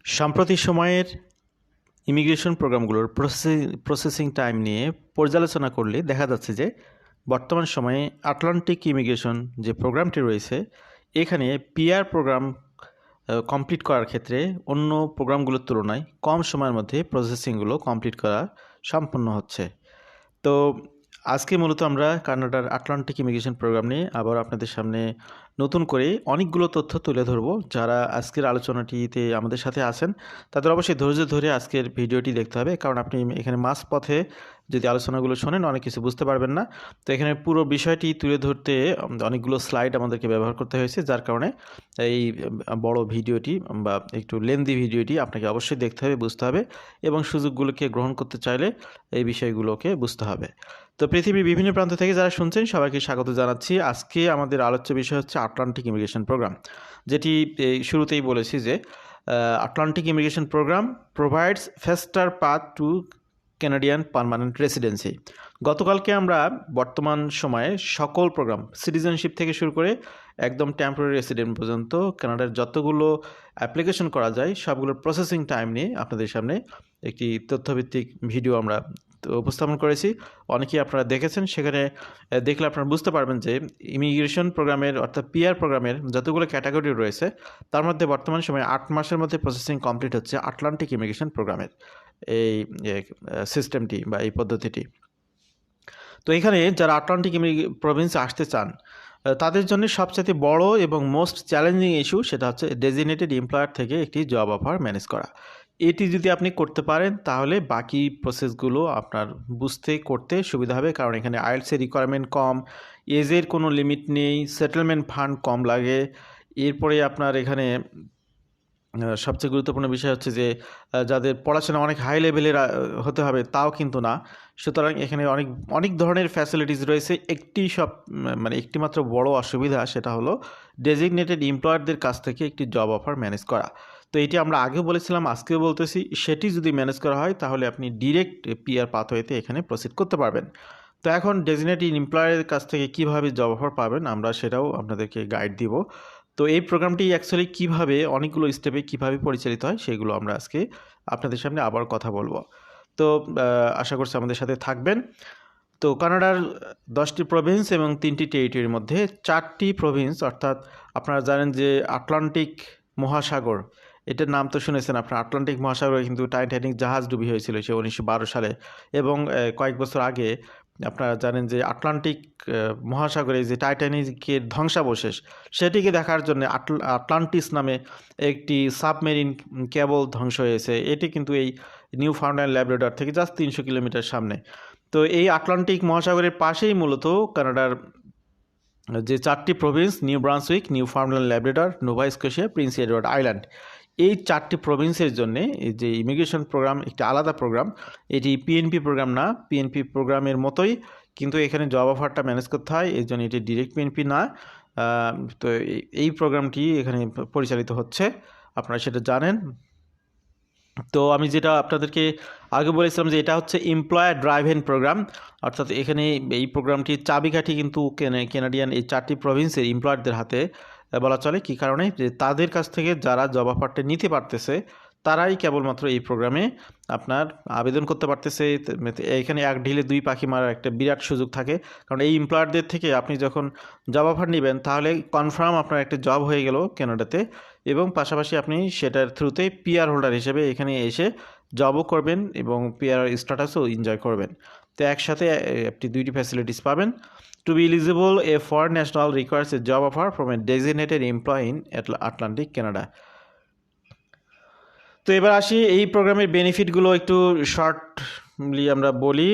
সাম্প্রতিক সময়ের immigration প্রোগ্রামগুলোর processing time নিয়ে পর্যালোচনা করলে দেখা যাচ্ছে যে বর্তমান সময়ে আটলান্টিক ইমিগ্রেশন যে প্রোগ্রামটি রয়েছে এখানে পিআর প্রোগ্রাম কমপ্লিট করার ক্ষেত্রে অন্য প্রোগ্রামগুলোর তুলনায় কম সময়ের মধ্যে প্রসেসিংগুলো কমপ্লিট করা সম্পন্ন হচ্ছে। তো আজকে মূলত আমরা কানাডার আটলান্টিক ইমিগ্রেশন প্রোগ্রাম নিয়ে আবার আপনাদের সামনে নতুন করে অনেকগুলো তথ্য তুলে ধরবো। যারা আজকের আলোচনাটিতে আমাদের সাথে আছেন তাদের অবশ্যই ধৈর্য ধরে আজকের ভিডিওটি দেখতে হবে, কারণ আপনি এখানে মাঝপথে যদি আলোচনাগুলো শোনেন অনেক কিছু বুঝতে পারবেন না। তো এখানে পুরো বিষয়টি তুলে ধরতে অনেকগুলো স্লাইড আমাদেরকে ব্যবহার করতে হয়েছে, যার কারণে এই বড় ভিডিওটি বা একটু লেন্দি ভিডিওটি আপনাকে অবশ্যই দেখতে হবে, বুঝতে হবে এবং সুযোগগুলোকে গ্রহণ করতে চাইলে এই বিষয়গুলোকে বুঝতে হবে। তো পৃথিবীর বিভিন্ন প্রান্ত থেকে যারা শুনছেন সবাইকে স্বাগত জানাচ্ছি। আজকে আমাদের আলোচ্য বিষয় হচ্ছে আটলান্টিক ইমিগ্রেশন প্রোগ্রাম, যেটি শুরুতেই বলেছি যে Atlantic immigration programme provides ফাস্টার path to Canadian permanent residency. গতকালকে আমরা বর্তমান সময়ে সকল প্রোগ্রাম সিটিজেনশিপ থেকে শুরু করে একদম টেম্পোরারি রেসিডেন্ট পর্যন্ত কানাডার যতগুলো অ্যাপ্লিকেশন করা যায় সবগুলোর প্রসেসিং টাইম নিয়ে আপনাদের সামনে একটি তথ্যভিত্তিক ভিডিও আমরা উপস্থাপন করেছি। অনেকেই আপনারা দেখেছেন, সেখানে দেখলে আপনারা বুঝতে পারবেন যে ইমিগ্রেশন প্রোগ্রামের অর্থাৎ পিআর প্রোগ্রামের যতগুলো ক্যাটাগরি রয়েছে তার মধ্যে বর্তমান সময়ে 8 মাসের মধ্যে প্রসেসিং কমপ্লিট হচ্ছে আটলান্টিক ইমিগ্রেশন প্রোগ্রামের এই সিস্টেমটি বা এই পদ্ধতিটি। তো এখানে যারা আটলান্টিক প্রভিন্সে আসতে চান তাদের জন্য সবচেয়ে বড় এবং মোস্ট চ্যালেঞ্জিং ইস্যু সেটা হচ্ছে ডেজিগনেটেড এমপ্লয়ার থেকে একটি জব অফার ম্যানেজ করা। এটি যদি আপনি করতে পারেন তাহলে বাকি প্রসেসগুলো আপনার বুঝতে করতে সুবিধা হবে, কারণ এখানে আইএলটিএসের রিকোয়ারমেন্ট কম, এজের কোনো লিমিট নেই, সেটেলমেন্ট ফান্ড কম লাগে। এরপরে আপনার এখানে সবচেয়ে গুরুত্বপূর্ণ বিষয় হচ্ছে যে যাদের পড়াশোনা অনেক হাই লেভেলের হতে হবে তাও কিন্তু না। সুতরাং এখানে অনেক ধরনের ফ্যাসিলিটিস রয়েছে। একটি মাত্র বড় অসুবিধা সেটা হলো ডেজিগনেটেড এমপ্লয়ারদের কাছ থেকে একটি জব অফার ম্যানেজ করা। তো এটি আমরা আগেও বলেছিলাম, আজকেও বলতেছি, সেটি যদি ম্যানেজ করা হয় তাহলে আপনি ডিরেক্ট পিআর পাথওয়েতে এখানে প্রসিড করতে পারবেন। তো এখন ডেজিগনেটেড এমপ্লয়ারের কাছ থেকে কীভাবে জব অফার পাবেন আমরা সেটাও আপনাদেরকে গাইড দিব। তো এই প্রোগ্রামটি অ্যাকচুয়ালি কীভাবে অনেকগুলো স্টেপে কীভাবে পরিচালিত হয় সেগুলো আমরা আজকে আপনাদের সামনে আবার কথা বলবো। তো আশা করছি আমাদের সাথে থাকবেন। তো কানাডার 10টি প্রভিন্স এবং 3টি টেরিটরির মধ্যে 4টি প্রভিন্স, অর্থাৎ আপনারা জানেন যে আটলান্টিক মহাসাগর, এটার নাম তো শুনেছেন আপনার। আটলান্টিক মহাসাগরে কিন্তু টাইটানিক জাহাজ ডুবি হয়েছিল সে 1912 সালে, এবং কয়েক বছর আগে আপনারা জানেন যে আটলান্টিক মহাসাগরে যে টাইটানিকের ধ্বংসাবশেষ সেটিকে দেখার জন্য আটলান্টিস নামে একটি সাবমেরিন কেবল ধ্বংস হয়েছে। এটি কিন্তু এই নিউ ফাউন্ডল্যান্ড ল্যাব্রাডর থেকে জাস্ট 300 কিলোমিটার সামনে। তো এই আটলান্টিক মহাসাগরের পাশেই মূলত কানাডার যে 4টি province, New Brunswick, Newfoundland Labrador, Nova Scotia, Prince Edward Island, এই 4টি প্রভিন্সের জন্য এই যে ইমিগ্রেশন প্রোগ্রাম একটি আলাদা প্রোগ্রাম। এটি পিএনপি প্রোগ্রাম না, পিএনপি প্রোগ্রামের মতোই, কিন্তু এখানে জব অফারটা ম্যানেজ করতে হয়, এই জন্য এটি ডিরেক্ট পিএনপি না। তো এই প্রোগ্রামটি এখানে পরিচালিত হচ্ছে, আপনারা সেটা জানেন। তো আমি যেটা আপনাদেরকে আগে বলেছিলাম যে এটা হচ্ছে এমপ্লয়ার ড্রাইভেন প্রোগ্রাম, অর্থাৎ এখানে এই প্রোগ্রামটির চাবিকাঠি কিন্তু কানাডিয়ান এই 4টি প্রভিন্সের এমপ্লয়ারদের হাতে বলা চলে। কী কারণে? যে তাদের কাছ থেকে যারা জব অফারটা নিতে পারতেছে তারাই কেবলমাত্র এই প্রোগ্রামে আপনার আবেদন করতে পারতেছে। এখানে এক ঢিলে 2 পাখি মারার একটা বিরাট সুযোগ থাকে, কারণ এই এমপ্লয়ারদের থেকে আপনি যখন জব অফার নেবেন তাহলে কনফার্ম আপনার একটা জব হয়ে গেল কানাডাতে, এবং পাশাপাশি আপনি সেটার থ্রুতে পিআর হোল্ডার হিসেবে এখানে এসে জবও করবেন এবং পিআর স্ট্যাটাসও এনজয় করবেন। তো একসাথে আপনি 2টি ফ্যাসিলিটিস পাবেন। To be eligible, a foreign national requires a job offer from a designated employee in Atlantic, Canada. তো এবার আসি এই প্রোগ্রামের বেনিফিটগুলো একটু শর্টলি আমরা বলি।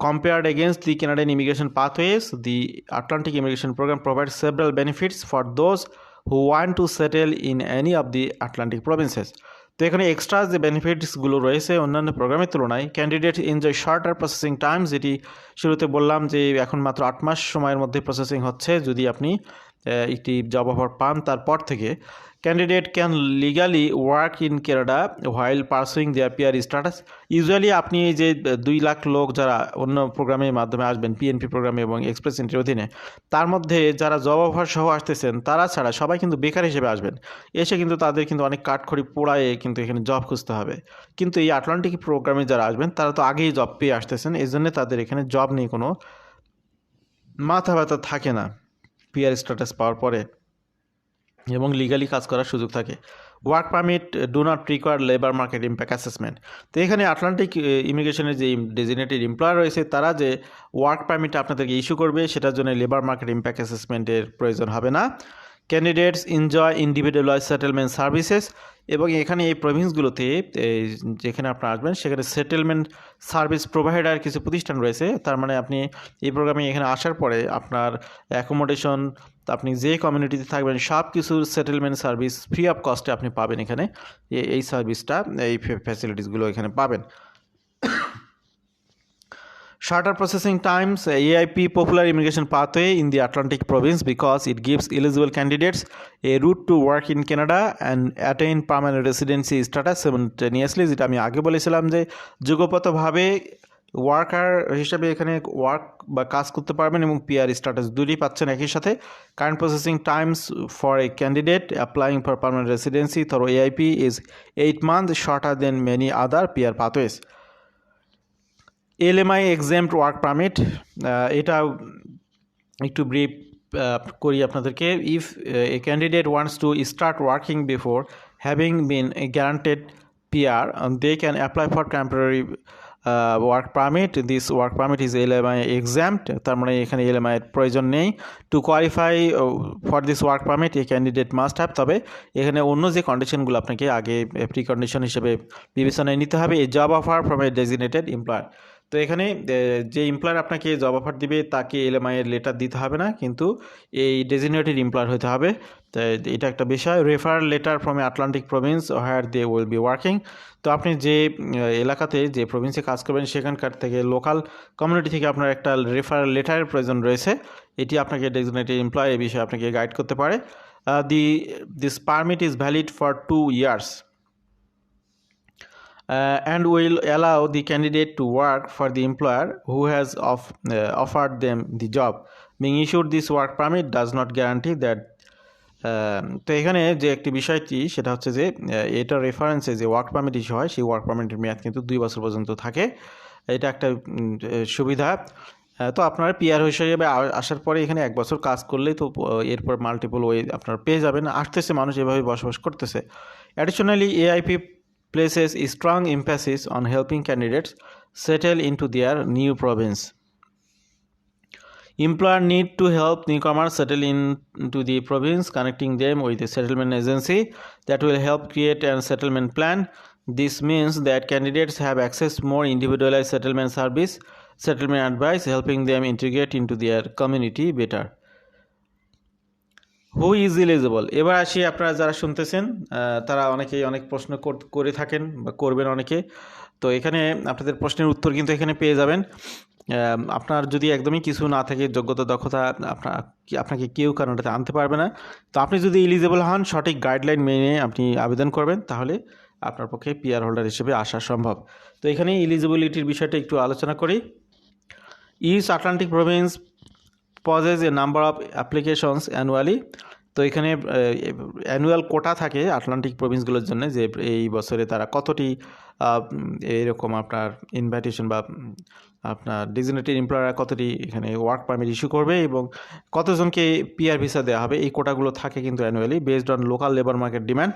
Compared against the Canadian immigration pathways, the Atlantic immigration program provides several benefits for those who want to settle in any of the Atlantic provinces. তো এখানে এক্সট্রা যে বেনিফিটসগুলো রয়েছে অন্যান্য প্রোগ্রামের তুলনায়, candidate enjoy shorter processing time, যেটি শুরুতে বললাম যে এখন মাত্র 8 মাস সময়ের মধ্যে প্রসেসিং হচ্ছে যদি আপনি একটি জব অফার পান তারপর থেকে candidate can legally work in Canada while pursuing their PR status. Usually আপনি এই যে 2 লাখ লোক যারা অন্য প্রোগ্রামের মাধ্যমে আসবেন পিএনপি প্রোগ্রামে এবং এক্সপ্রেস এন্ট্রির অধীনে, তার মধ্যে যারা জব অফার সহ আসতেছেন তারা ছাড়া সবাই কিন্তু বেকার হিসেবে আসবেন। এসে কিন্তু তাদের কিন্তু অনেক কাঠখড়ি পোড়ায়ে কিন্তু এখানে জব খুঁজতে হবে। কিন্তু এই আটলান্টিক প্রোগ্রামে যারা আসবেন তারা তো আগেই জব পেয়ে আসতেছেন, এই জন্য তাদের এখানে জব নিয়ে কোনো মাথা ব্যথা থাকে না পিআর স্ট্যাটাস পাওয়ার পরে, এবং লিগালি কাজ করার সুযোগ থাকে। Work permit do not require labour market impact assessment. তো এখানে আটলান্টিক ইমিগ্রেশনের যে ডেজিগনেটেড এমপ্লয়ার রয়েছে তারা যে ওয়ার্ক পারমিট আপনাদেরকে ইস্যু করবে সেটার জন্য লেবার মার্কেট ইম্প্যাক্ট অ্যাসেসমেন্টের প্রয়োজন হবে না। Candidates enjoy individualise settlement services, এবং এখানে এই প্রভিন্সগুলোতে যেখানে আপনারা আসবেন সেখানে সেটেলমেন্ট সার্ভিস প্রোভাইডার কিছু প্রতিষ্ঠান রয়েছে। তার মানে আপনি এই প্রোগ্রামে এখানে আসার পরে আপনার অ্যাকোমোডেশন, আপনি যে কমিউনিটিতে থাকবেন সব কিছু সেটেলমেন্ট সার্ভিস ফ্রি অফ কস্টে আপনি পাবেন এখানে। এই সার্ভিসটা, এই ফ্যাসিলিটিসগুলো এখানে পাবেন। Shorter processing times, AIP popular immigration pathway in the Atlantic province because it gives eligible candidates a route to work in Canada and attain permanent residency status simultaneously, যেটা আমি আগে বলেছিলাম যে যুগপতভাবে ওয়ার্কার হিসেবে এখানে ওয়ার্ক বা কাজ করতে পারবেন এবং পিআর স্ট্যাটাস দুটোই পাচ্ছেন একই সাথে। Current processing Times for a candidate applying for permanent residency through AIP is 8 months shorter than many other PR pathways. LMI exempt work permit, এটা একটু ব্রিফ করি আপনাদেরকে। If a candidate wants to start working before having been guaranteed PR they can apply for temporary work permit. This work permit is LMI exempt, তার মানে এখানে LMI এর প্রয়োজন নেই। To qualify for this work permit a candidate must have, তবে এখানে অন্য যে কন্ডিশনগুলো আপনাকে আগে প্রি কন্ডিশন হিসেবে বিবেচনায় নিতে হবে। এ job offer from a designated employer, তো এখানে যে এমপ্লয়ার আপনাকে জব অফার দিবে তাকে এলএমআই এর লেটার দিতে হবে না, কিন্তু এই ডেজিগনেটেড এমপ্লয়ার হতে হবে। তো এটা একটা বিষয়। Refer letter from Atlantic province where they will be working, তো আপনি যে এলাকাতে যে প্রভিন্সে কাজ করবেন সেখানকার থেকে লোকাল কমিউনিটি থেকে আপনার একটা রেফার লেটারের প্রয়োজন রয়েছে। এটি আপনাকে ডেজিগনেটেড এমপ্লয় এই বিষয়ে আপনাকে গাইড করতে পারে। This permit is valid for 2 years. And will allow the candidate to work for the employer who has offered them the job. Being issued this work permit does not guarantee that. তো এখানে যে একটি বিষয়টি সেটা হচ্ছে যে এটা রেফারেন্সে যে ওয়ার্ক পারমিট ইস্যু হয় সেই ওয়ার্ক পারমিটের মেয়াদ কিন্তু 2 বছর পর্যন্ত থাকে। এটা একটা সুবিধা। তো আপনার পিআর হিসেবে আসার পরে এখানে 1 বছর কাজ করলেই তো এরপর মাল্টিপল ওয়ে আপনার পেয়ে যাবেন। আসতেছে মানুষ এভাবে বসবাস করতেছে। Additionally AIP places a strong emphasis on helping candidates settle into their new province. Employer need to help newcomers settle into the province, connecting them with a settlement agency that will help create a settlement plan. This means that candidates have access to more individualized settlement service, settlement advice, helping them integrate into their community better. Who is eligible, এবার আসি আপনারা যারা শুনতেছেন তারা অনেকেই অনেক প্রশ্ন করে থাকেন বা করবেন অনেকে। তো এখানে আপনাদের প্রশ্নের উত্তর কিন্তু এখানে পেয়ে যাবেন। আপনার যদি একদমই কিছু না থাকে, যোগ্যতা দক্ষতা আপনাকে কেউ কানাডাতে আনতে পারবে না। তো আপনি যদি এলিজিবল হন, সঠিক গাইডলাইন মেনে আপনি আবেদন করবেন, তাহলে আপনার পক্ষে পিআর হোল্ডার হিসেবে আসা সম্ভব। তো এখানে এলিজিবিলিটির বিষয়টা একটু আলোচনা করি। Each Atlantic province possesses a number of applications annually, তো এখানে অ্যানুয়াল কোটা থাকে আটলান্টিক প্রভিন্সগুলোর জন্য, যে এই বছরে তারা কতটি এরকম আপনার ইনভাইটেশন বা আপনার ডেজিগনেটেড এমপ্লয়াররা কতটি এখানে ওয়ার্ক পারমিট ইস্যু করবে এবং কতজনকে পিআর ভিসা দেওয়া হবে, এই কোটাগুলো থাকে কিন্তু annually based on local labour market demand.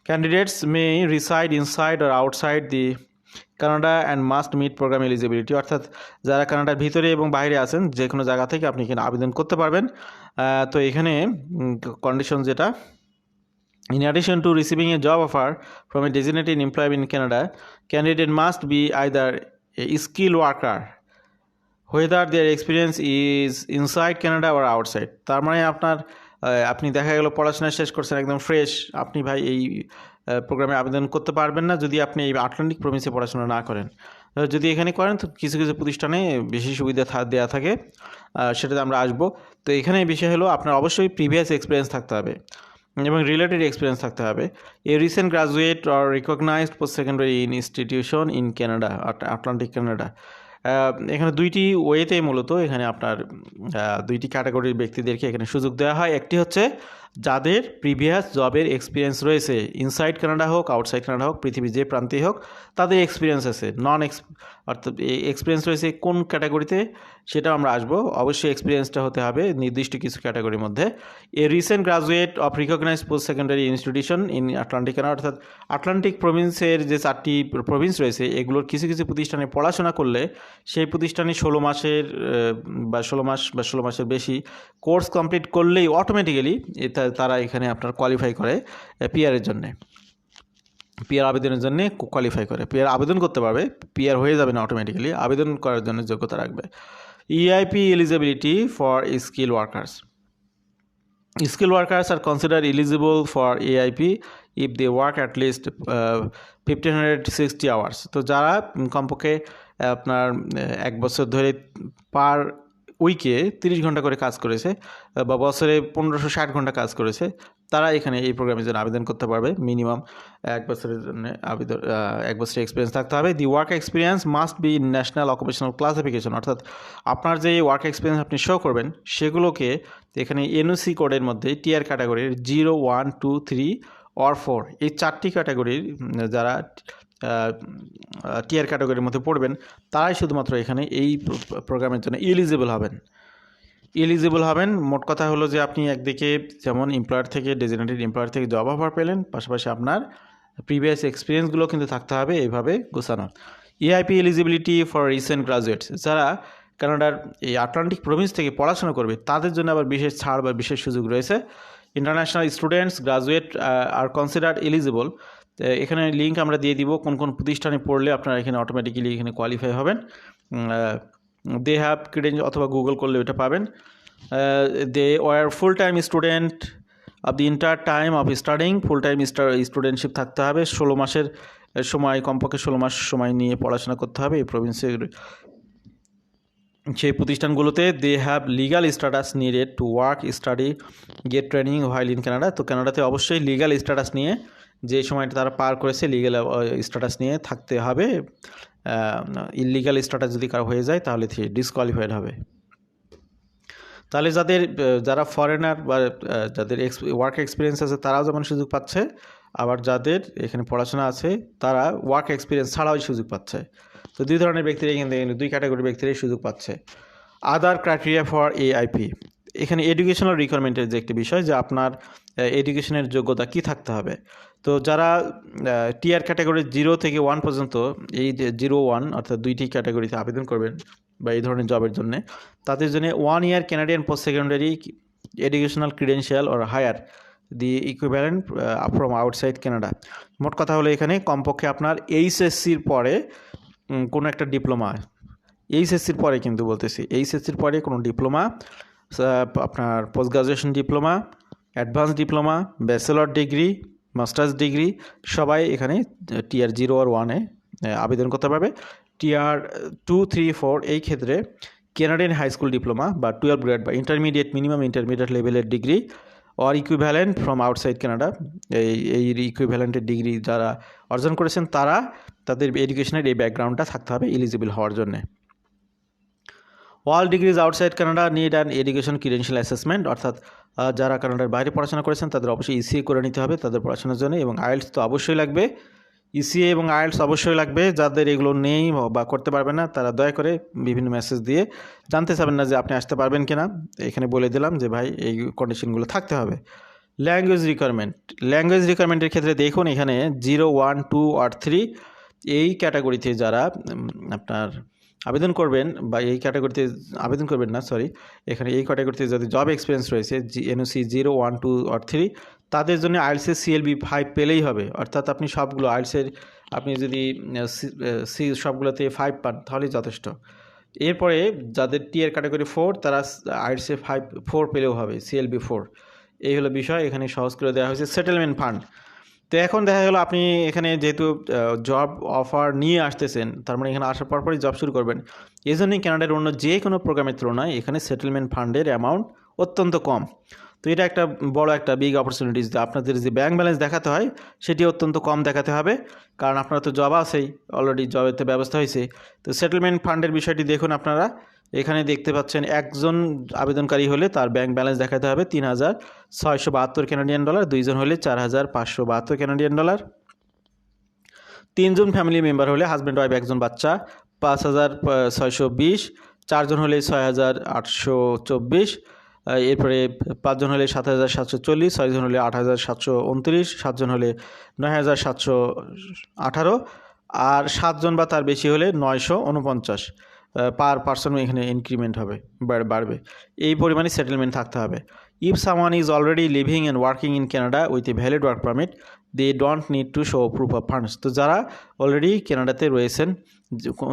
Candidates may reside inside আর outside the Canada and must meet program eligibility, অর্থাৎ যারা কানাডার ভিতরে এবং বাইরে আছেন যে কোনো জায়গা থেকে আপনি এখানে আবেদন করতে পারবেন। তো এখানে কন্ডিশন যেটা, in addition to receiving a job offer from a designated employer in Canada, candidate must be either a skilled worker whether their experience is inside Canada or outside, তার মানে আপনি দেখা গেল পড়াশোনা শেষ করছেন একদম ফ্রেশ, আপনি ভাই এই প্রোগ্রামে আবেদন করতে পারবেন না যদি আপনি এই আটলান্টিক প্রভিন্সে পড়াশোনা না করেন। যদি এখানে করেন তো কিছু কিছু প্রতিষ্ঠানে বেশি সুবিধা দেওয়া থাকে, সেটাতে আমরা আসবো। তো এখানে বিষয় হলো আপনার অবশ্যই প্রিভিয়াস এক্সপিরিয়েন্স থাকতে হবে এবং রিলেটেড এক্সপিরিয়েন্স থাকতে হবে। A recent graduate or recognised post secondary institution in Canada, Atlantic Canada. এখানে দুইটি ওয়েতে মূলত এখানে আপনার দুইটি ক্যাটাগরির ব্যক্তিদেরকে এখানে সুযোগ দেওয়া হয়। একটি হচ্ছে যাদের প্রিভিয়াস জবের এক্সপিরিয়েন্স রয়েছে, ইনসাইড কানাডা হোক আউটসাইড কানাডা হোক, পৃথিবীর যে প্রান্তেই হোক, তাদের এক্সপিরিয়েন্স আছে। অর্থাৎ এক্সপিরিয়েন্স রয়েছে কোন ক্যাটাগরিতে সেটা আমরা আসবো। অবশ্যই এক্সপিরিয়েন্সটা হতে হবে নির্দিষ্ট কিছু ক্যাটাগরির মধ্যে। A recent graduate of recognise post secondary institution in Atlantic Canada, অর্থাৎ আটলান্টিক প্রভিন্সের যে 4টি প্রভিন্স রয়েছে এগুলোর কিছু কিছু প্রতিষ্ঠানে পড়াশোনা করলে সেই প্রতিষ্ঠানে 16 মাসের বা 16 মাস বা 16 মাসের বেশি কোর্স কমপ্লিট করলেই অটোমেটিক্যালি তারা এখানে আপনার কোয়ালিফাই করে পিআরের জন্যে, পিআর আবেদনের জন্য কোয়ালিফাই করে। পিআর আবেদন করতে পারবে, পিআর হয়ে যাবে না অটোমেটিক্যালি, আবেদন করার জন্য যোগ্যতা রাখবে। EIP eligibility for skill workers. Skilled workers are considered eligible for AIP if they work at least 1560 hours. তো যারা কমপক্ষে আপনার 1 বছর ধরে পার উইকে 30 ঘন্টা করে কাজ করেছে বা বছরে 1560 ঘন্টা কাজ করেছে, তারা এখানে এই প্রোগ্রামের জন্য আবেদন করতে পারবে। মিনিমাম 1 বছরের জন্য 1 বছরের এক্সপিরিয়েন্স থাকতে হবে। The work experience must be national occupational classification, অর্থাৎ আপনার যে ওয়ার্ক এক্সপিরিয়েন্স আপনি শো করবেন সেগুলোকে এখানে এনওসি কোডের মধ্যে টিআর ক্যাটাগরির 0, 1, 2, 3 or 4 এই 4টি ক্যাটাগরির যারা টিআর ক্যাটাগরির মধ্যে পড়বেন তারাই শুধুমাত্র এখানে এই প্রোগ্রামের জন্য এলিজিবল হবেন। মোট কথা হলো যে আপনি একদিকে যেমন এমপ্লয়ার থেকে, ডেজিগনেটেড এমপ্লয়ার থেকে জব অফার পেলেন, পাশাপাশি আপনার প্রিভিয়াস এক্সপিরিয়েন্সগুলো কিন্তু থাকতে হবে এইভাবে গোছানো। AIP eligibility for recent graduates, যারা কানাডার এই আটলান্টিক প্রভিন্স থেকে পড়াশোনা করবে তাদের জন্য আবার বিশেষ ছাড় বা বিশেষ সুযোগ রয়েছে। ইন্টারন্যাশনাল স্টুডেন্টস গ্রাজুয়েট আর কনসিডার্ড এলিজিবল। এখানে লিঙ্ক আমরা দিয়ে দিব কোন কোন প্রতিষ্ঠানে পড়লে আপনারা এখানে অটোমেটিক্যালি এখানে কোয়ালিফাই হবেন। দে হ্যাভ ক্রিডেন্সিয়াল অথবা গুগল করলে এটা পাবেন। They were full time student of the entire time of studying, full time studentship থাকতে হবে, 16 মাসের সময়, কমপক্ষে 16 মাস সময় নিয়ে পড়াশোনা করতে হবে এই প্রভিন্সের সেই প্রতিষ্ঠানগুলোতে। They have legal status needed to work, study, get training while in Canada. তো কানাডাতে অবশ্যই লিগাল স্ট্যাটাস নিয়ে, যে সময়টা তারা পার করেছে লিগাল স্ট্যাটাস নিয়ে থাকতে হবে। ইললিগাল স্ট্যাটাস যদি কারো হয়ে যায় তাহলে ডিসকোয়ালিফাইড হবে। তাহলে যারা ফরেনার বা যাদের ওয়ার্ক এক্সপিরিয়েন্স আছে তারাও যেমন সুযোগ পাচ্ছে, আবার যাদের এখানে পড়াশোনা আছে তারা ওয়ার্ক এক্সপিরিয়েন্স ছাড়াও সুযোগ পাচ্ছে। তো দুই ধরনের ব্যক্তিরা এখানে দুই ক্যাটাগরির ব্যক্তিরাই সুযোগ পাচ্ছে। আদার ক্রাইটেরিয়া ফর এআইপি, এখানে এডুকেশনাল রিকোয়ারমেন্টের যে একটি বিষয় যে আপনার এডুকেশনের যোগ্যতা কি থাকতে হবে। তো যারা টিআর ক্যাটাগরি 0 থেকে 1 পর্যন্ত, এই 0, 1 অর্থাৎ দুইটি ক্যাটাগরিতে আবেদন করবেন বা এই ধরনের জবের জন্য, তাদের জন্য 1 year Canadian post secondary educational credential or higher the equivalent from outside Canada. মোট কথা হলো এখানে কমপক্ষে আপনার এইচএসসির পরে কোনো একটা ডিপ্লোমা, এইচএসসির পরে কিন্তু বলতেছি, এইচএসসির পরে কোনো ডিপ্লোমা, আপনার post graduation diploma, advance diploma, bachelor degree, masters degree, সবাই এখানে টিআর 0 আর 1-এ আবেদন করতে পারবে। টিআর 2, 3, 4 এই ক্ষেত্রে কানাডিয়ান হাই স্কুল ডিপ্লোমা বা 12 গ্রেড বা ইন্টারমিডিয়েট, মিনিমাম ইন্টারমিডিয়েট লেভেলের degree or equivalent from outside Canada, এই ইকুইভ্যালেন্টের ডিগ্রি যারা অর্জন করেছেন তারা, তাদের এডুকেশনের এই ব্যাকগ্রাউন্ডটা থাকতে হবে এলিজিবল হওয়ার জন্যে। All degrees outside Canada need an education credential assessment, অর্থাৎ যারা কানাডার বাইরে পড়াশোনা করেছেন তাদের অবশ্যই ইসিএ করে নিতে হবে তাদের পড়াশোনার জন্য, এবং আইএলটিএস তো অবশ্যই লাগবে। ইসিএ এবং আইএলটিএস অবশ্যই লাগবে। যাদের এগুলো নেই বা করতে পারবে না তারা দয়া করে বিভিন্ন মেসেজ দিয়ে জানতে চাবেন না যে আপনি আসতে পারবেন কিনা, এখানে বলে দিলাম যে ভাই এই কন্ডিশনগুলো থাকতে হবে। ল্যাঙ্গুয়েজ রিকোয়ারমেন্টের ক্ষেত্রে দেখুন এখানে 0, 1, 2 আর 3 এই ক্যাটাগরিতে যারা আপনার আবেদন করবেন বা এই ক্যাটাগরিতে আবেদন করবেন না, এখানে এই ক্যাটাগরিতে যদি জব এক্সপিরিয়েন্স রয়েছে এনওসি 0, 1, 2 আর 3, তাদের জন্য আইএলটিএস CLB 5 পেলেই হবে। অর্থাৎ আপনি সবগুলো আইএলটিএসের আপনি যদি সবগুলোতে 5 পান তাহলেই যথেষ্ট। এরপরে যাদের টিআর ক্যাটাগরি 4 তারা আইএলটিএসে 4 পেলেও হবে, CLB 4। এই হলো বিষয়, এখানে সহজ করে দেওয়া হয়েছে। সেটেলমেন্ট ফান্ড, তো এখন দেখা গেল আপনি এখানে যেহেতু জব অফার নিয়ে আসতেছেন, তার মানে এখানে আসার পরপরই জব শুরু করবেন, এই জন্যই কানাডার অন্য যে কোনো প্রোগ্রামের তুলনায় এখানে সেটেলমেন্ট ফান্ডের অ্যামাউন্ট অত্যন্ত কম। তো এটা একটা বড় একটা বিগ অপরচুনিটিস, যে আপনাদের যে ব্যাঙ্ক ব্যালেন্স দেখাতে হয় সেটি অত্যন্ত কম দেখাতে হবে, কারণ আপনারা তো জব আছেই, অলরেডি জবের ব্যবস্থা হয়েছে। তো সেটেলমেন্ট ফান্ডের বিষয়টি দেখুন, আপনারা এখানে দেখতে পাচ্ছেন একজন আবেদনকারী হলে তার ব্যাঙ্ক ব্যালেন্স দেখাতে হবে $3,672 কানাডিয়ান ডলার, দুইজন হলে $4,572 কানাডিয়ান ডলার, তিনজন ফ্যামিলি মেম্বার হলে হাজব্যান্ড ওয়াইফ একজন বাচ্চা 5,620, চারজন হলে 6,824, এরপরে পাঁচজন হলে 7,740, ছয়জন হলে 8,729, সাতজন হলে 9,718, আর সাতজন বা তার বেশি হলে 949 পার পার্সন এখানে ইনক্রিমেন্ট হবে, বাড়বে। এই পরিমাণে সেটেলমেন্ট থাকতে হবে। If someone is already living and working in Canada with a valid work permit, they don't need to show proof of funds. তো যারা অলরেডি কানাডাতে রয়েছেন,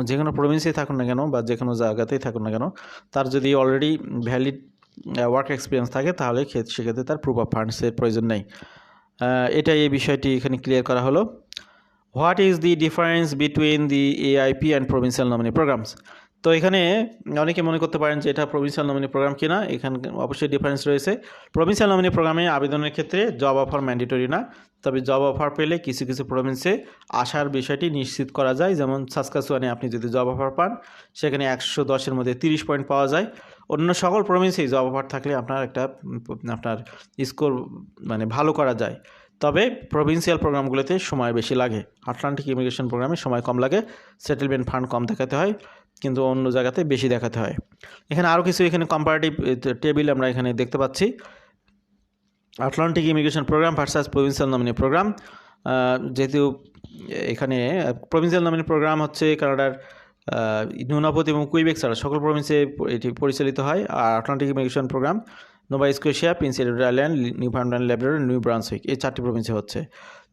যে কোনো প্রভিন্সেই থাকুন না কেন বা যে কোনো জায়গাতেই থাকুন না কেন, তার যদি অলরেডি ভ্যালিড ওয়ার্ক এক্সপিরিয়েন্স থাকে তাহলে সেক্ষেত্রে তার প্রুফ অফ ফান্ডসের প্রয়োজন নেই। এটাই এই বিষয়টি এখানে ক্লিয়ার করা হলো। What is the difference between the AIP and provincial nominee programs? তো এখানে অনেকে মনে করতে পারেন যে এটা প্রভিন্সিয়াল নমিনি প্রোগ্রাম কিনা। এখানে অবশ্যই ডিফারেন্স রয়েছে। প্রভিন্সিয়াল নমিনি প্রোগ্রামে আবেদনের ক্ষেত্রে জব অফার ম্যান্ডেটরি না, তবে জব অফার পেলে কিছু কিছু প্রভিন্সে আসার বিষয়টি নিশ্চিত করা যায়। যেমন সাসকাচুয়ানে আপনি যদি জব অফার পান, সেখানে 110-এর মধ্যে 30 পয়েন্ট পাওয়া যায়। অন্য সকল প্রভিন্সেই জব অফার থাকলে আপনার স্কোর মানে ভালো করা যায়। তবে প্রভিন্সিয়াল প্রোগ্রামগুলোতে সময় বেশি লাগে। আটলান্টিক ইমিগ্রেশন প্রোগ্রামে সময় কম লাগে, সেটেলমেন্ট ফান্ড কম দেখাতে হয়, কিন্তু অন্য জায়গাতে বেশি দেখাতে হয়। এখানে আরও কিছু কম্পারেটিভ টেবিল আমরা এখানে দেখতে পাচ্ছি। Atlantic immigration program versus provincial nominee program. যেহেতু এখানে প্রভিন্সিয়াল নমিনি প্রোগ্রাম হচ্ছে কানাডার নুনাপোত এবং কুইবেক ছাড়া সকল প্রভিন্সে এটি পরিচালিত হয়। আর Atlantic immigration program Nova Scotia, Prince Edward Island, Newfoundland, Labrador, New Brunswick, এই 4টি প্রভিন্সে হচ্ছে।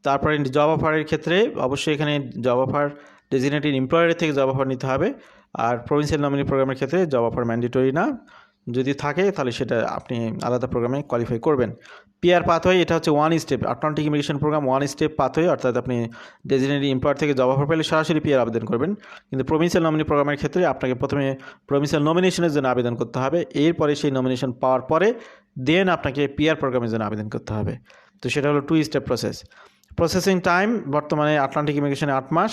তারপরে জব অফারের ক্ষেত্রে অবশ্যই এখানে জব অফার ডেজিগনেটেড এমপ্লয়ারের থেকে জব অফার নিতে হবে। আর প্রভিন্সিয়াল নমিনি প্রোগ্রামের ক্ষেত্রে জব অফার ম্যান্ডেটরি না, যদি থাকে তাহলে সেটা আপনি আলাদা প্রোগ্রামে কোয়ালিফাই করবেন। পিআর পাথওয়ে, এটা হচ্ছে one step. Atlantic immigration programme one step pathway, অর্থাৎ আপনি ডেজিগনেটেড এমপ্লয়ার থেকে জব অফার পেলে সরাসরি পিআর আবেদন করবেন। কিন্তু প্রভিন্সিয়াল নমিনি প্রোগ্রামের ক্ষেত্রে আপনাকে প্রথমে প্রভিন্সিয়াল নমিনেশনের জন্য আবেদন করতে হবে, এরপরে সেই নমিনেশন পাওয়ার পরে দেন আপনাকে পিআর প্রোগ্রামের জন্য আবেদন করতে হবে। তো সেটা হলো 2 স্টেপ প্রসেস। প্রসেসিং টাইম বর্তমানে আটলান্টিক ইমিগ্রেশনে 8 মাস,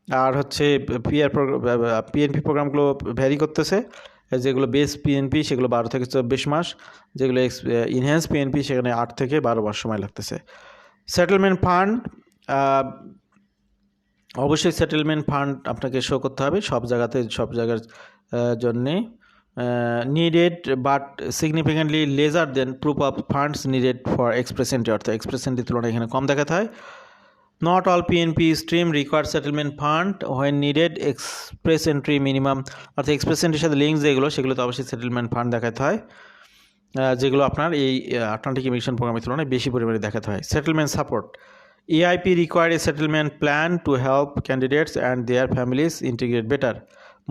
আর হচ্ছে পিএনপি প্রোগ্রামগুলো ভ্যারি করতেছে। যেগুলো বেস পিএনপি সেগুলো 12 থেকে 24 মাস, যেগুলো ইনহ্যান্স পিএনপি সেখানে 8 থেকে 12 মাস সময় লাগতেছে। সেটেলমেন্ট ফান্ড, অবশ্যই সেটেলমেন্ট ফান্ড আপনাকে শো করতে হবে সব জায়গার জন্যে। Needed but significantly lesser than proof of funds needed for express entry, অর্থাৎ এক্সপ্রেস এন্ট্রির তুলনায় এখানে কম দেখাতে হয়। Not all PNP stream require settlement fund when needed express entry minimum, অর্থাৎ এক্সপ্রেস এন্ট্রির সাথে লিঙ্ক সেগুলোতে অবশ্যই সেটেলমেন্ট ফান্ড দেখাতে হয়, যেগুলো আপনার এই আটলান্টিক ইমিগ্রেশন প্রোগ্রামের তুলনায় বেশি পরিমাণে দেখাতে হয়। Settlement support, EIP require a settlement plan to help candidates and their families integrate better.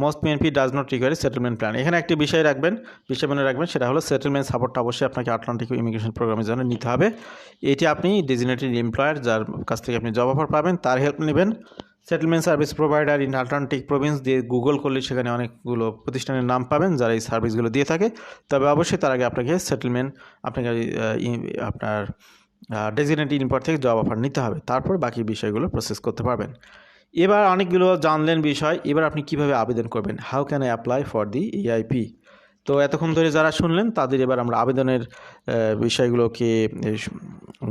Most PNP does not require a settlement plan. এখানে একটি বিষয় মনে রাখবেন, সেটা হলো সেটেলমেন্ট সাপোর্টটা অবশ্যই আপনাকে আটলান্টিক ইমিগ্রেশন প্রোগ্রামের জন্য নিতে হবে। এটি আপনি ডেজিগনেটেড এমপ্লয়ার যার কাছ থেকে আপনি জব অফার পাবেন তার হেল্প নেবেন। Settlement service provider in Atlantic Province দিয়ে গুগল করলে সেখানে অনেকগুলো প্রতিষ্ঠানের নাম পাবেন যারা এই সার্ভিসগুলো দিয়ে থাকে। তবে অবশ্যই তার আগে আপনাকে আপনার ডেজিগনেটেড এমপ্লয়ার থেকে জব অফার নিতে হবে, তারপর বাকি বিষয়গুলো প্রসেস করতে পারবেন। এবার অনেকগুলো জানলেন বিষয়, এবার আপনি কিভাবে আবেদন করবেন। How can I apply for the EIP? তো এতক্ষণ ধরে যারা শুনলেন তাদের এবার আমরা আবেদনের বিষয়গুলোকে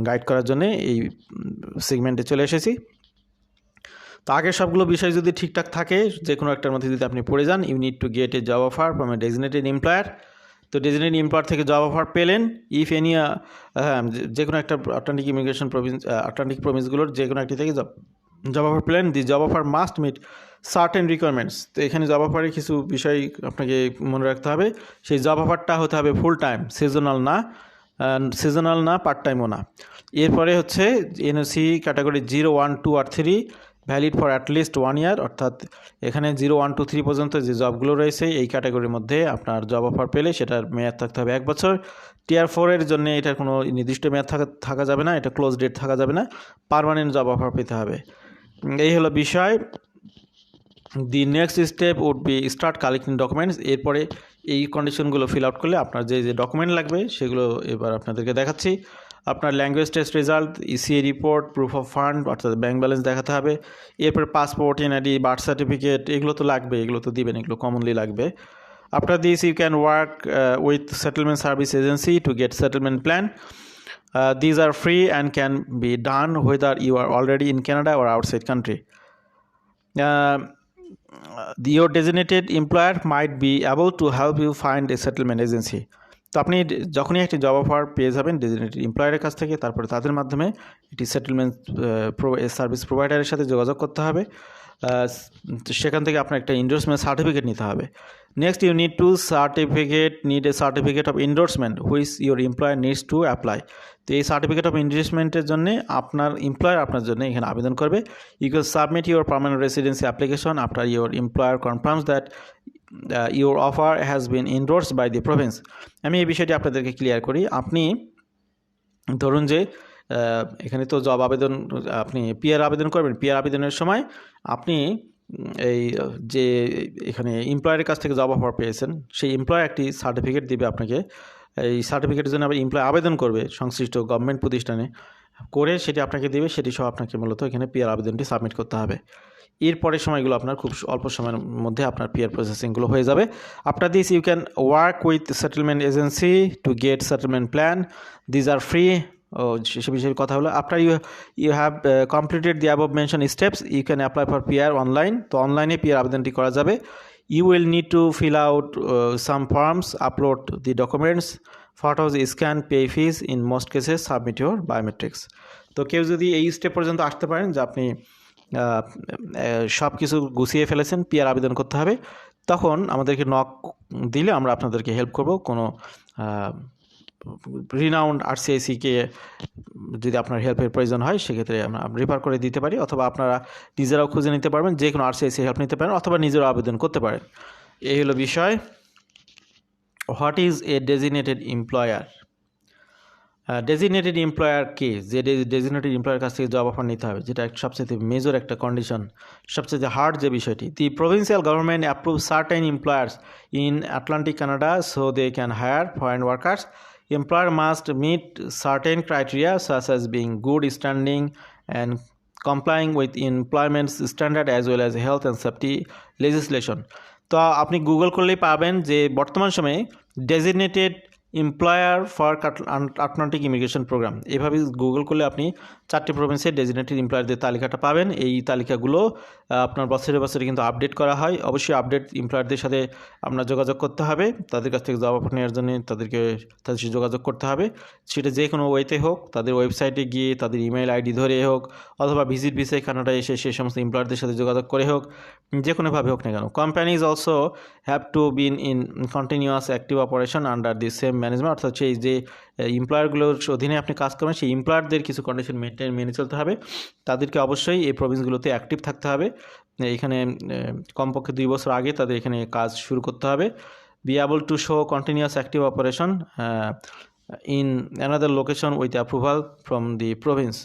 গাইড করার জন্য এই সেগমেন্টে চলে এসেছি। তো আগের সবগুলো বিষয় যদি ঠিকঠাক থাকে, যে কোনো একটার মধ্যে যদি আপনি পড়ে যান, you need to get a job offer from a designated employer. তো ডেজিগনেটেড এমপ্লয়ার থেকে জব অফার পেলেন, ইফ এনি যে কোনো একটা আটলান্টিক ইমিগ্রেশন আটলান্টিক প্রভিন্সগুলোর যে কোনো একটি থেকে জব অফার পেলেন, the job offer must meet certain requirements. তো এখানে জব অফারের কিছু বিষয় আপনাকে মনে রাখতে হবে। সেই জব অফারটা হতে হবে ফুল টাইম, সিজনাল না পার্ট টাইমও না। এরপরে হচ্ছে NOC ক্যাটাগরি 0, 1, 2 আর 3 ভ্যালিড ফর অ্যাটলিস্ট 1 ইয়ার, অর্থাৎ এখানে 0, 1, 2, 3 পর্যন্ত যে জবগুলো রয়েছে এই ক্যাটাগরির মধ্যে আপনার জব অফার পেলে সেটার মেয়াদ থাকতে হবে 1 বছর। টিয়ার 4 এর জন্য এটার কোনো নির্দিষ্ট মেয়াদ থাকা যাবে না, এটা ক্লোজ ডেট থাকা যাবে না, পার্মানেন্ট জব অফার পেতে হবে। এই হলো বিষয়। The next step would be start collecting documents. এরপরে এই কন্ডিশনগুলো ফিল আউট করলে আপনার যে ডকুমেন্ট লাগবে সেগুলো এবার আপনাদেরকে দেখাচ্ছি। আপনার language test result, ECA report, proof of fund অর্থাৎ ব্যাঙ্ক ব্যালেন্স দেখাতে হবে। এরপর পাসপোর্ট, এনআইডি, বার্থ সার্টিফিকেট, এগুলো তো লাগবে, এগুলো তো দিবেন, এগুলো কমনলি লাগবে। After this you can work with settlement service agency to get settlement plan. These are free and can be done whether you are already in Canada or outside country. Your designated employer might be able to help you find a settlement agency. তো আপনি যখনই একটি job offer পেয়ে যাবেন designated এমপ্লয়ারের কাছ থেকে, তারপরে তাদের মাধ্যমে এটি সেটেলমেন্ট সার্ভিস প্রোভাইডারের সাথে যোগাযোগ করতে হবে। সেখান থেকে আপনার একটা এন্ডোর্সমেন্ট সার্টিফিকেট নিতে হবে। Next you need a certificate of endorsement which your employer needs to apply. তো এই সার্টিফিকেট অফ এন্ডোর্সমেন্টের জন্য আপনার এমপ্লয়ার আপনার জন্য এখানে আবেদন করবে। You can submit your permanent residency application after your employer confirms that your offer has been endorsed by the province. আমি এই বিষয়টি আপনাদেরকে ক্লিয়ার করি। আপনি ধরুন যে এখানে তো জব আবেদন, আপনি পিআর আবেদন করবেন। পিআর আবেদনের সময় আপনি এই যে এখানে এমপ্লয়ারের কাছ থেকে জব অফার পেয়েছেন, সেই এমপ্লয়ার একটি সার্টিফিকেট দিবে আপনাকে। এই সার্টিফিকেটের জন্য আবার এমপ্লয় আবেদন করবে সংশ্লিষ্ট গভর্নমেন্ট প্রতিষ্ঠানে, করে সেটি আপনাকে দেবে। সেটি সহ আপনাকে মূলত এখানে পিআর আবেদনটি সাবমিট করতে হবে। এরপরের সময়গুলো আপনার খুব অল্প সময়ের মধ্যে আপনার পিআর প্রসেসিংগুলো হয়ে যাবে। After this you can work with settlement agency to get settlement plan. These are free. সে বিষয়ে কথা হলো। After you have completed the above mention steps you can apply for PR online. তো অনলাইনে পিআর আবেদনটি করা যাবে। You will need to fill out some forms, upload the documents, photos, scan, pay fees, in most cases submit your biometrics. তো কেউ যদি এই step পর্যন্ত আসতে পারেন যে আপনি সব কিছু গুছিয়ে ফেলেছেন, পিআর আবেদন করতে হবে, তখন আমাদেরকে নক দিলে আমরা আপনাদেরকে হেল্প করব। কোনো রিনাউন্ড আরসিআইসিকে যদি আপনার হেল্পের প্রয়োজন হয় সেক্ষেত্রে আমরা রেফার করে দিতে পারি, অথবা আপনারা নিজেরাও খুঁজে নিতে পারবেন, যে কোনো আরসিআইসি হেল্প নিতে পারেন, অথবা নিজেরাও আবেদন করতে পারেন। এই হলো বিষয়। What is a designated employer? Designated employer কে? যে ডেজিগনেটেড এমপ্লয়ার কাছ থেকে জব অফার নিতে হবে, যেটা সবচেয়ে মেজর একটা কন্ডিশন, সবচেয়ে হার্ড যে বিষয়টি। The provincial government approve certain employers in Atlantic Canada so they can hire foreign workers. Employer must meet certain criteria such as being good standing and complying with employment standard as well as health and safety legislation. তো আপনি Google করলেই পাবেন যে বর্তমান সময়ে designated employer for Atlantic immigration programme, এভাবে Google করলে আপনি 4টি প্রভিন্সের ডেজিগনেটেড এমপ্লয়ারদের তালিকাটা পাবেন। এই তালিকাগুলো আপনার বছরে বছরে কিন্তু আপডেট করা হয়। অবশ্যই আপডেট এমপ্লয়ারদের সাথে আপনার যোগাযোগ করতে হবে, তাদের কাছ থেকে জব অফার নেওয়ার জন্য তাদের সাথে যোগাযোগ করতে হবে। সেটা যে কোনো ওয়েতে হোক, তাদের ওয়েবসাইটে গিয়ে তাদের ইমেল আইডি ধরে হোক, অথবা ভিজিট ভিসায় কানাডায় এসে সেই সমস্ত এমপ্লয়ারদের সাথে যোগাযোগ করে হোক, যে কোনোভাবে হোক না কেন। Companies also have to been in continuous active operation under the same management. অর্থাৎ সেই যে এমপ্লয়ারগুলোর অধীনে আপনি কাজ করবেন সেই এমপ্লয়ারদের কিছু কন্ডিশন মেনে চলতে হবে। তাদেরকে অবশ্যই এই প্রভিন্সগুলোতে অ্যাক্টিভ থাকতে হবে। এখানে কমপক্ষে 2 বছর আগে তাদের এখানে কাজ শুরু করতে হবে। Be able to show continuous active operation in another location with approval from the province.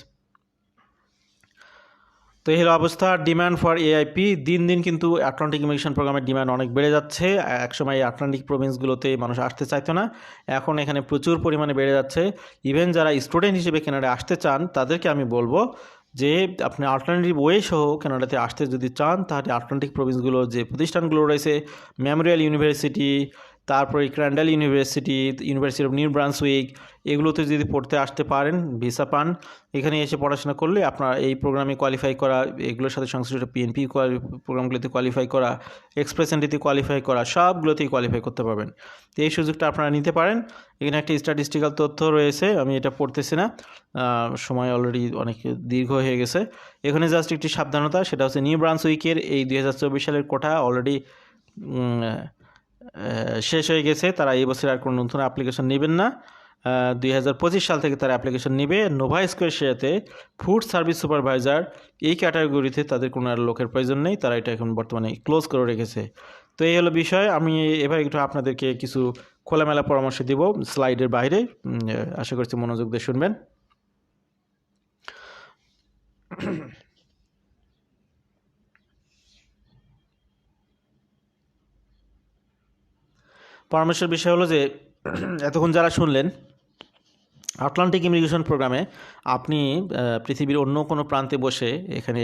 তো এই হলো অবস্থা। ডিমান্ড ফর এআইপি দিন দিন কিন্তু আটলান্টিক ইমিগ্রেশন প্রোগ্রামের ডিমান্ড অনেক বেড়ে যাচ্ছে। একসময় এই আটলান্টিক প্রভিন্সগুলোতে মানুষ আসতে চাইতো না, এখন এখানে প্রচুর পরিমাণে বেড়ে যাচ্ছে। ইভেন যারা স্টুডেন্ট হিসেবে কানাডায় আসতে চান তাদেরকে আমি বলবো যে আপনি অল্টারনেটিভ ওয়ে সহ কানাডাতে আসতে যদি চান, তাহলে আটলান্টিক প্রভিন্সগুলো যে প্রতিষ্ঠানগুলো রয়েছে, মেমোরিয়াল ইউনিভার্সিটি, তারপরে Crandall University, University of New Brunswick, এগুলোতে যদি পড়তে আসতে পারেন, ভিসা পান, এখানে এসে পড়াশোনা করলে আপনার এই প্রোগ্রামে কোয়ালিফাই করা, এগুলোর সাথে সংশ্লিষ্ট পিএনপি প্রোগ্রামগুলোতে কোয়ালিফাই করা, এক্সপ্রেস এন্ট্রিতে কোয়ালিফাই করা, সবগুলোতেই কোয়ালিফাই করতে পারবেন। তো এই সুযোগটা আপনারা নিতে পারেন। এখানে একটি স্ট্যাটিস্টিক্যাল তথ্য রয়েছে, আমি এটা পড়তেছি না, সময় অলরেডি অনেক দীর্ঘ হয়ে গেছে। এখানে জাস্ট একটি সাবধানতা, সেটা হচ্ছে নিউ ব্রান্সউইকের এই 2024 সালের কোটা অলরেডি শেষ হয়ে গেছে। তারা এই বছর আর কোনো নতুন অ্যাপ্লিকেশন নেবেন না। 2025 সাল থেকে তারা অ্যাপ্লিকেশন নেবে। নোভা স্কোয়াশিয়াতে ফুড সার্ভিস সুপারভাইজার এই ক্যাটাগরিতে তাদের কোনো আর লোকের প্রয়োজন নেই, তারা এটা এখন বর্তমানে ক্লোজ করে রেখেছে। তো এই হলো বিষয়। আমি এবার একটু আপনাদেরকে কিছু খোলামেলা পরামর্শ দিব স্লাইডের বাইরে, আশা করছি মনোযোগ দিয়ে শুনবেন। পরামর্শের বিষয় হলো যে এতক্ষণ যারা শুনলেন, আটলান্টিক ইমিগ্রেশন প্রোগ্রামে আপনি পৃথিবীর অন্য কোনো প্রান্তে বসে এখানে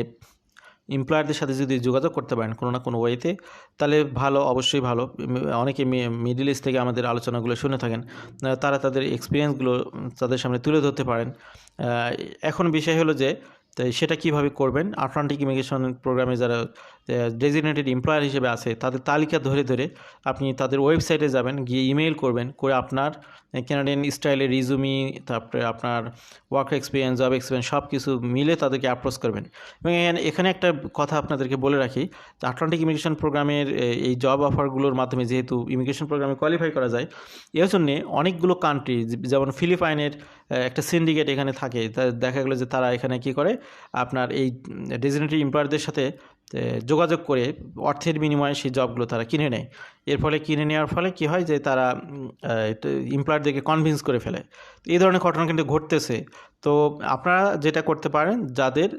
এমপ্লয়ারদের সাথে যদি যোগাযোগ করতে পারেন কোনো না কোনো ওয়েতে, তাহলে ভালো, অবশ্যই ভালো। অনেকে মিডল ইস্ট থেকে আমাদের আলোচনাগুলো শুনে থাকেন, তারা তাদের এক্সপিরিয়েন্সগুলো তাদের সামনে তুলে ধরতে পারেন। এখন বিষয় হলো যে সেটা কিভাবে করবেন। আটলান্টিক ইমিগ্রেশন প্রোগ্রামে যারা ডেজিগনেটেড এমপ্লয়ার হিসেবে আছে তাদের তালিকা ধরে ধরে আপনি তাদের ওয়েবসাইটে যাবেন, গিয়ে ইমেইল করবেন, করে আপনার ক্যানাডিয়ান স্টাইলের রিজুমি, তারপরে আপনার ওয়ার্ক এক্সপিরিয়েন্স, জব এক্সপিরিয়েন্স সব কিছু মিলে তাদেরকে অ্যাপ্রোচ করবেন। এবং এখানে একটা কথা আপনাদেরকে বলে রাখি, আটলান্টিক ইমিগ্রেশন প্রোগ্রামের এই জব অফারগুলোর মাধ্যমে যেহেতু ইমিগ্রেশন প্রোগ্রামে কোয়ালিফাই করা যায়, এর জন্যে অনেকগুলো কান্ট্রি, যেমন ফিলিপাইনের একটা সিন্ডিকেট এখানে থাকে, দেখা গেলো যে তারা এখানে কি করে, আপনার এই ডেজিগনেটেড এমপ্লয়ারদের সাথে যোগাযোগ করে অর্থের বিনিময়ে সেই জবগুলো তারা কিনে নেয়। এর ফলে কিনে নেওয়ার ফলে কি হয় যে তারা এমপ্লয়ারদেরকে কনভিন্স করে ফেলে। এই ধরনের ঘটনা কিন্তু ঘটতেছে। তো আপনারা যেটা করতে পারেন, যাদের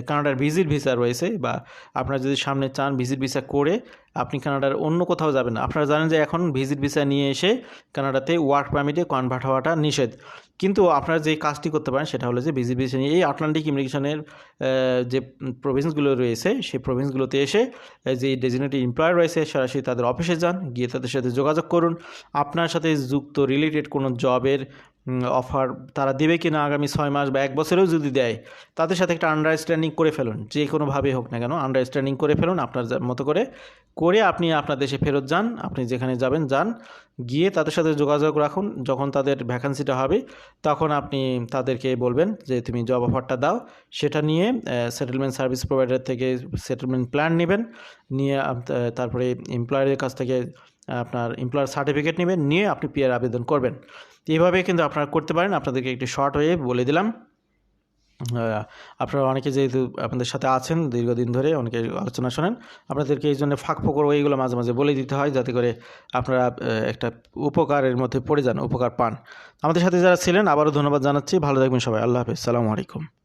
কানাডার ভিজিট ভিসা রয়েছে, বা আপনারা যদি সামনে চান ভিজিট ভিসা করে আপনি কানাডার অন্য কোথাও যাবেন না, আপনারা জানেন যে এখন ভিজিট ভিসা নিয়ে এসে কানাডাতে ওয়ার্ক পারমিটে কনভার্ট হওয়াটা নিষেধ। কিন্তু আপনারা যে কাজটি করতে পারেন সেটা হলো যে ভিজিট ভিসা নিয়ে এই আটলান্টিক ইমিগ্রেশনের যে প্রভিন্সগুলো রয়েছে সেই প্রভিন্সগুলোতে এসে যে ডেজিগনেটেড এমপ্লয়ার রয়েছে সরাসরি তাদের অফিসে যান, গিয়ে তাদের সাথে যোগাযোগ করুন। আপনার সাথে যুক্ত রিলেটেড কোনো জবের অফার তারা দেবে কি না আগামী 6 মাস বা 1 বছরেও যদি দেয়, তাদের সাথে একটা আন্ডারস্ট্যান্ডিং করে ফেলুন, যে কোনোভাবে হোক না কেন আন্ডারস্ট্যান্ডিং করে ফেলুন আপনার মতো করে আপনি আপনার দেশে ফেরত যান। আপনি যেখানে যাবেন যান, গিয়ে তাদের সাথে যোগাযোগ রাখুন। যখন তাদের ভ্যাকান্সিটা হবে তখন আপনি তাদেরকে বলবেন যে তুমি জব অফারটা দাও। সেটা নিয়ে সেটেলমেন্ট সার্ভিস প্রোভাইডার থেকে সেটেলমেন্ট প্ল্যান নেবেন, নিয়ে তারপরে এমপ্লয়ারের কাছ থেকে আপনার এমপ্লয়ার সার্টিফিকেট নেবেন, নিয়ে আপনি পিআর আবেদন করবেন। এইভাবে কিন্তু আপনারা করতে পারেন। আপনাদেরকে একটি শর্ট ওয়ে বলে দিলাম। আপনারা অনেকে যেহেতু আপনাদের সাথে আছেন দীর্ঘদিন ধরে, অনেকে আলোচনা শোনেন, আপনাদেরকে এই জন্য ফাঁক ফোকর ওইগুলো মাঝে মাঝে বলে দিতে হয়, যাতে করে আপনারা একটা উপকারের মধ্যে পড়ে যান, উপকার পান। আমাদের সাথে যারা ছিলেন আবারও ধন্যবাদ জানাচ্ছি। ভালো থাকবেন সবাই। আল্লাহ হাফেজ। সালামু আলাইকুম।